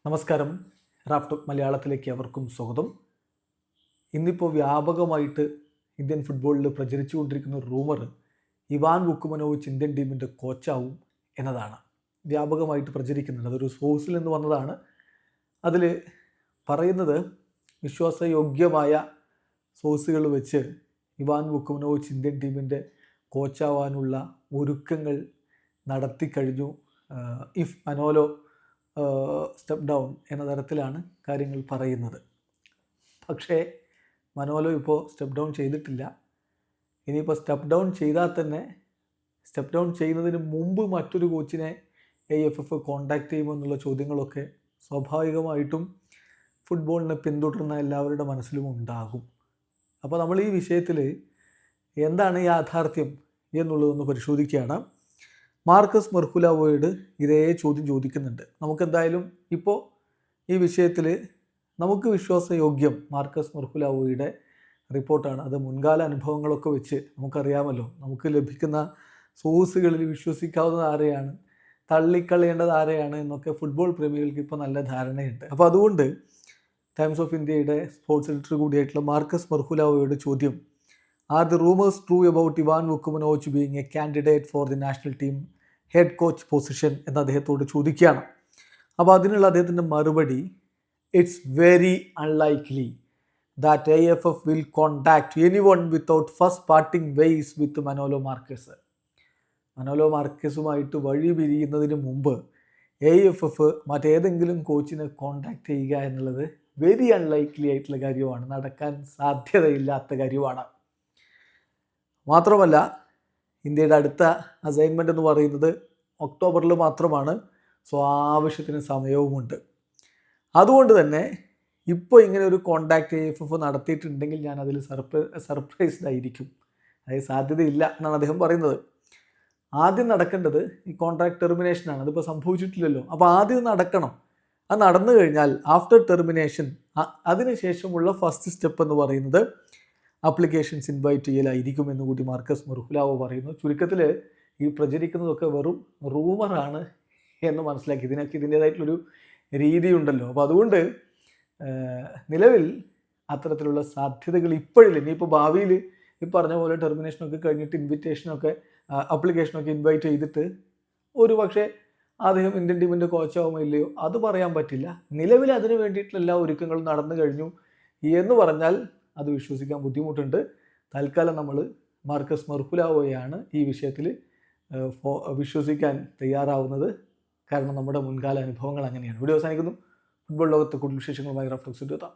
നമസ്കാരം. റാഫ് മലയാളത്തിലേക്ക് അവർക്കും സ്വാഗതം. ഇന്നിപ്പോൾ വ്യാപകമായിട്ട് ഇന്ത്യൻ ഫുട്ബോളിൽ പ്രചരിച്ചുകൊണ്ടിരിക്കുന്ന ഒരു റൂമർ ഇവാൻ വുക്കുമനോവിച്ച് ഇന്ത്യൻ ടീമിൻ്റെ കോച്ചാവും എന്നതാണ്. വ്യാപകമായിട്ട് പ്രചരിക്കുന്നുണ്ട്. അതൊരു സോഴ്സിൽ നിന്ന് വന്നതാണ്. അതിൽ പറയുന്നത് വിശ്വാസയോഗ്യമായ സോഴ്സുകൾ വെച്ച് ഇവാൻ വുക്കുമനോവിച്ച് ഇന്ത്യൻ ടീമിൻ്റെ കോച്ചാവാനുള്ള ഒരുക്കങ്ങൾ നടത്തിക്കഴിഞ്ഞു. ഇഫ് മനോലോ സ്റ്റെപ്പ് ഡൗൺ എന്ന തരത്തിലാണ് കാര്യങ്ങൾ പറയുന്നത്. പക്ഷേ മനോലോ ഇപ്പോൾ സ്റ്റെപ്പ് ഡൗൺ ചെയ്തിട്ടില്ല. ഇനിയിപ്പോൾ സ്റ്റെപ്പ് ഡൗൺ ചെയ്താൽ തന്നെ സ്റ്റെപ്പ് ഡൗൺ ചെയ്യുന്നതിന് മുമ്പ് മറ്റൊരു കോച്ചിനെ AFF കോൺടാക്റ്റ് ചെയ്യുമെന്നുള്ള ചോദ്യങ്ങളൊക്കെ സ്വാഭാവികമായിട്ടും ഫുട്ബോളിനെ പിന്തുടരുന്ന എല്ലാവരുടെ മനസ്സിലും ഉണ്ടാകും. അപ്പോൾ നമ്മൾ ഈ വിഷയത്തിൽ എന്താണ് യാഥാർത്ഥ്യം എന്നുള്ളതൊന്ന് പരിശോധിക്കുകയാണ്. മാർക്കസ് മെർഹുലാവോയോട് ഇതേ ചോദ്യം ചോദിക്കുന്നുണ്ട്. നമുക്കെന്തായാലും ഇപ്പോൾ ഈ വിഷയത്തിൽ നമുക്ക് വിശ്വാസയോഗ്യം മാർക്കസ് മെർഹുലാവോയുടെ റിപ്പോർട്ടാണ്. അത് മുൻകാല അനുഭവങ്ങളൊക്കെ വെച്ച് നമുക്കറിയാമല്ലോ. നമുക്ക് ലഭിക്കുന്ന സോഴ്സുകളിൽ വിശ്വസിക്കാവുന്നത് ആരെയാണ്, തള്ളിക്കളയേണ്ടത് ആരെയാണ് എന്നൊക്കെ ഫുട്ബോൾ പ്രേമികൾക്ക് ഇപ്പോൾ നല്ല ധാരണയുണ്ട്. അപ്പോൾ അതുകൊണ്ട് ടൈംസ് ഓഫ് ഇന്ത്യയുടെ സ്പോർട്സ് എഡിറ്റർ കൂടിയായിട്ടുള്ള മാർക്കസ് മെർഹുലാവോയുടെ ചോദ്യം, are the rumours true about Ivan Vukomanovic being a candidate for the national team head coach position എന്ന് അദ്ദേഹത്തോട് ചോദിക്കുകയാണ്. അപ്പോൾ അതിനുള്ള അദ്ദേഹത്തിൻ്റെ മറുപടി, it's very unlikely that AFF will contact anyone without first parting ways with Manolo Marcus. Manolo മാർക്കസുമായിട്ട് വഴി പിരിയുന്നതിന് മുമ്പ് AFF മറ്റേതെങ്കിലും കോച്ചിനെ കോൺടാക്ട് ചെയ്യുക എന്നുള്ളത് വെരി അൺലൈക്ലി ആയിട്ടുള്ള കാര്യമാണ്, നടക്കാൻ സാധ്യതയില്ലാത്ത കാര്യമാണ്. മാത്രമല്ല ഇന്ത്യയുടെ അടുത്ത അസൈൻമെൻ്റ് എന്ന് പറയുന്നത് ഒക്ടോബറിൽ മാത്രമാണ്. സോ ആവശ്യത്തിന് സമയവുമുണ്ട്. അതുകൊണ്ട് തന്നെ ഇപ്പോൾ ഇങ്ങനെ ഒരു കോൺടാക്റ്റ് AFF നടത്തിയിട്ടുണ്ടെങ്കിൽ ഞാൻ അതിൽ സർപ്രൈസ്ഡ് ആയിരിക്കും. അതായത് സാധ്യതയില്ല എന്നാണ് അദ്ദേഹം പറയുന്നത്. ആദ്യം നടക്കേണ്ടത് ഈ കോൺട്രാക്ട് ടെർമിനേഷനാണ്. അതിപ്പോൾ സംഭവിച്ചിട്ടില്ലല്ലോ. അപ്പോൾ ആദ്യം നടക്കണം. അത് നടന്നു കഴിഞ്ഞാൽ ആഫ്റ്റർ ടെർമിനേഷൻ അതിനുശേഷമുള്ള ഫസ്റ്റ് സ്റ്റെപ്പ് എന്ന് പറയുന്നത് ആപ്ലിക്കേഷൻസ് ഇൻവൈറ്റ് ചെയ്യലായിരിക്കും എന്ന് കൂടി മാർക്കസ് മെർഹുലാവോ പറയുന്നു. ചുരുക്കത്തിൽ ഈ പ്രചരിക്കുന്നതൊക്കെ വെറും റൂമറാണ് എന്ന് മനസ്സിലാക്കി. ഇതിനൊക്കെ ഇതിൻ്റേതായിട്ടുള്ളൊരു രീതിയുണ്ടല്ലോ. അപ്പോൾ അതുകൊണ്ട് നിലവിൽ അത്തരത്തിലുള്ള സാധ്യതകൾ ഇപ്പോഴില്ല. ഇനിയിപ്പോൾ ഭാവിയിൽ ഈ പറഞ്ഞ പോലെ ടെർമിനേഷനൊക്കെ കഴിഞ്ഞിട്ട് ഇൻവിറ്റേഷനൊക്കെ ആപ്ലിക്കേഷനൊക്കെ ഇൻവൈറ്റ് ചെയ്തിട്ട് ഒരു പക്ഷേ അദ്ദേഹം ഇന്ത്യൻ ടീമിൻ്റെ കോച്ചാവുമോ ഇല്ലയോ അത് പറയാൻ പറ്റില്ല. നിലവിൽ അതിന് വേണ്ടിയിട്ടുള്ള എല്ലാ ഒരുക്കങ്ങളും നടന്നു കഴിഞ്ഞു എന്ന് പറഞ്ഞാൽ അത് വിശ്വസിക്കാൻ ബുദ്ധിമുട്ടുണ്ട്. തൽക്കാലം നമ്മൾ മാർക്കസ് മെർഹുലാവോയാണ് ഈ വിഷയത്തിൽ വിശ്വസിക്കാൻ തയ്യാറാവുന്നത്. കാരണം നമ്മുടെ മുൻകാല അനുഭവങ്ങൾ അങ്ങനെയാണ്. വീഡിയോ അവസാനിക്കുന്നു. ഫുട്ബോൾ ലോകത്തെ കൂടുതൽ വിശേഷങ്ങളുമായി റഫ്ലക്സ് എത്താം.